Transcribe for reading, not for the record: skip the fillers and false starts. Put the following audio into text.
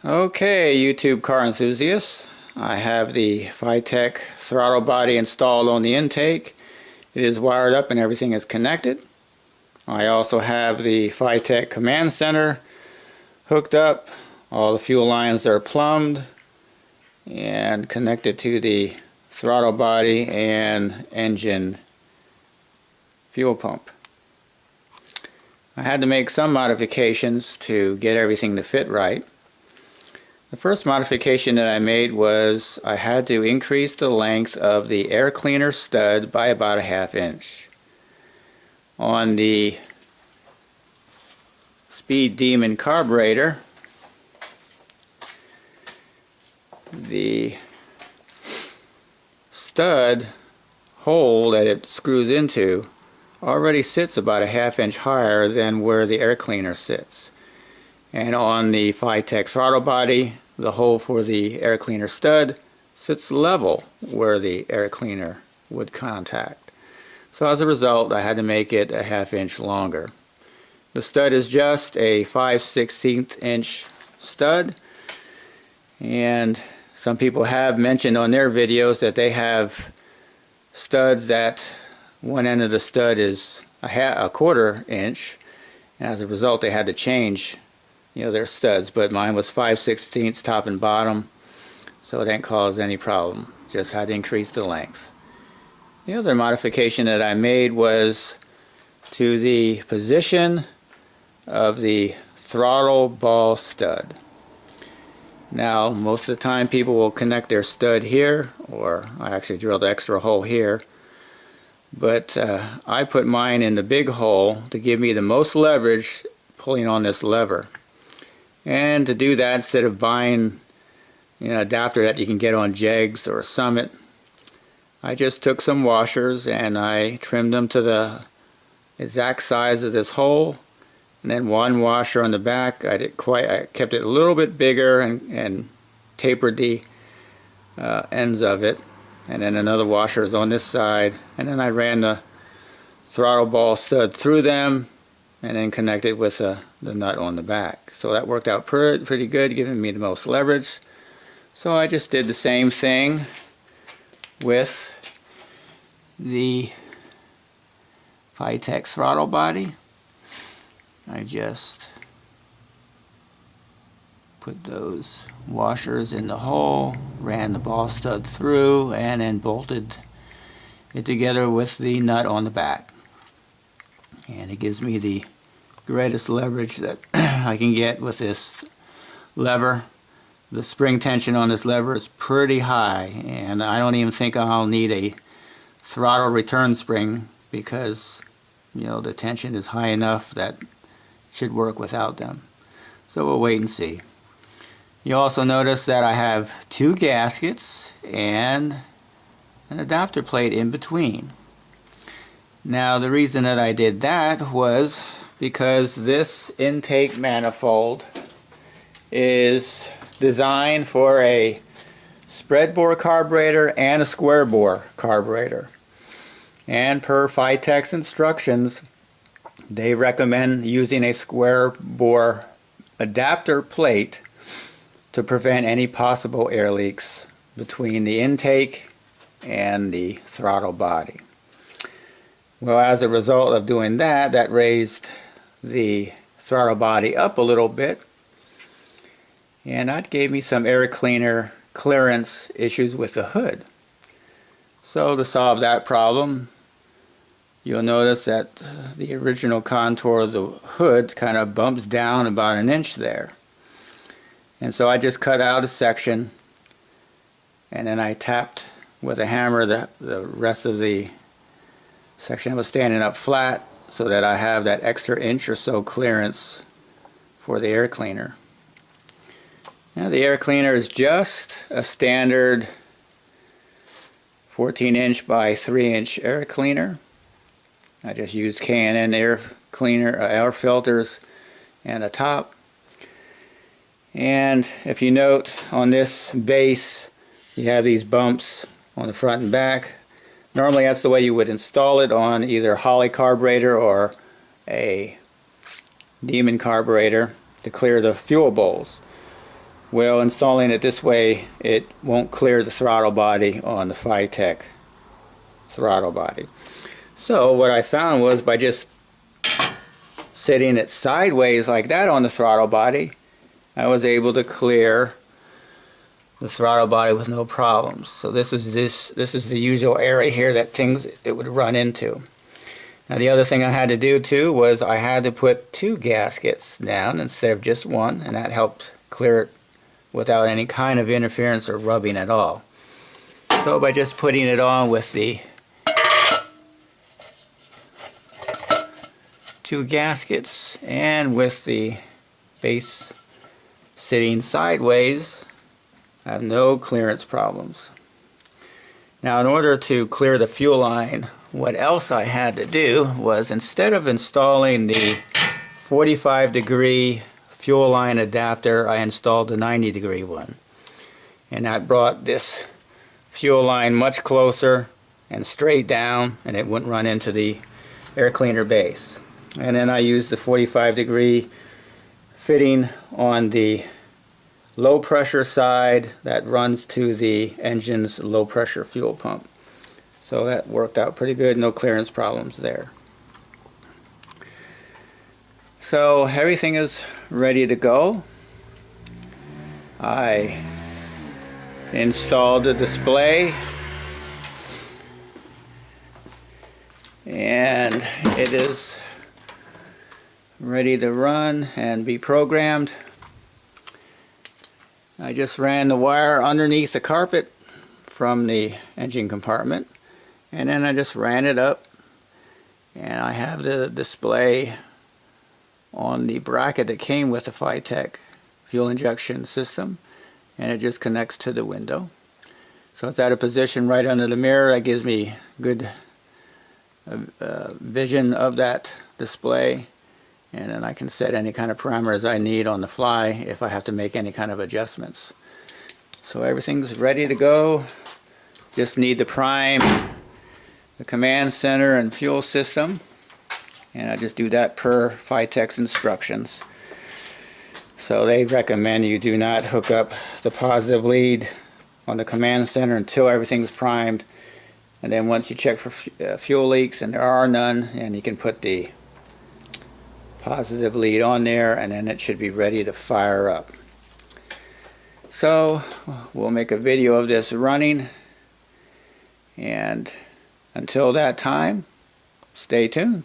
Okay, YouTube car enthusiasts, I have the Fitech throttle body installed on the intake. It is wired up and everything is connected. I also have the Fitech command center hooked up. All the fuel lines are plumbed and connected to the throttle body and engine fuel pump. I had to make some modifications to get everything to fit right. The first modification that I made was I had to increase the length of the air cleaner stud by about a ½ inch. On the Speed Demon carburetor, the stud hole that it screws into already sits about a ½ inch higher than where the air cleaner sits. And on the Fitech throttle body, the hole for the air cleaner stud sits level where the air cleaner would contact. So as a result, I had to make it a ½ inch longer. The stud is just a 5/16 inch stud, and some people have mentioned on their videos that they have studs that one end of the stud is a ¼ inch, and as a result they had to change their studs, but mine was 5/16 top and bottom, so it didn't cause any problem. Just had to increase the length. The other modification that I made was to the position of the throttle ball stud. Now, most of the time people will connect their stud here, or I actually drilled an extra hole here, but I put mine in the big hole to give me the most leverage pulling on this lever. And to do that, instead of buying an adapter that you can get on Jegs or Summit, I just took some washers and I trimmed them to the exact size of this hole, and then one washer on the back. I kept it a little bit bigger and tapered the ends of it, and then another washer is on this side, and then I ran the throttle ball stud through them and then connected with the nut on the back. So that worked out pretty good, giving me the most leverage. So I just did the same thing with the Fitech throttle body. I just put those washers in the hole, ran the ball stud through, and then bolted it together with the nut on the back. And it gives me the greatest leverage that I can get with this lever. The spring tension on this lever is pretty high, and I don't even think I'll need a throttle return spring because the tension is high enough that it should work without them. So we'll wait and see. You also notice that I have 2 gaskets and an adapter plate in between. Now, the reason that I did that was because this intake manifold is designed for a spread bore carburetor and a square bore carburetor. And per Fitech's instructions, they recommend using a square bore adapter plate to prevent any possible air leaks between the intake and the throttle body. Well, as a result of doing that, that raised the throttle body up a little bit, and that gave me some air cleaner clearance issues with the hood. So to solve that problem, you'll notice that the original contour of the hood kind of bumps down about 1 inch there. And so I just cut out a section, and then I tapped with a hammer the rest of the section that was standing up flat, so that I have that extra inch or so clearance for the air cleaner. Now, the air cleaner is just a standard 14-inch by 3-inch air cleaner. I just used K&N air cleaner air filters and a top. And if you note on this base, you have these bumps on the front and back. Normally that's the way you would install it on either a Holley carburetor or a Demon carburetor to clear the fuel bowls. Well, installing it this way, it won't clear the throttle body on the Fitech throttle body. So what I found was by just sitting it sideways like that on the throttle body, I was able to clear the throttle body with no problems. So this is the usual area here that it would run into. Now the other thing I had to do too was I had to put 2 gaskets down instead of just one, and that helped clear it without any kind of interference or rubbing at all. So by just putting it on with the 2 gaskets and with the base sitting sideways, I have no clearance problems. Now in order to clear the fuel line, what else I had to do was, instead of installing the 45-degree fuel line adapter, I installed the 90-degree one. And that brought this fuel line much closer and straight down, and it wouldn't run into the air cleaner base. And then I used the 45-degree fitting on the low pressure side that runs to the engine's low pressure fuel pump. So that worked out pretty good, no clearance problems there. So everything is ready to go. I installed the display and it is ready to run and be programmed. I just ran the wire underneath the carpet from the engine compartment, and then I just ran it up, and I have the display on the bracket that came with the Fitech fuel injection system, and it just connects to the window. So it's at a position right under the mirror that gives me good vision of that display, and then I can set any kind of parameters I need on the fly if I have to make any kind of adjustments. So everything's ready to go. Just need to prime the command center and fuel system, and I just do that per Fitech's instructions. So they recommend you do not hook up the positive lead on the command center until everything's primed, and then once you check for fuel leaks, and there are none, and you can put the positive lead on there, and then it should be ready to fire up. So we'll make a video of this running, and until that time, stay tuned.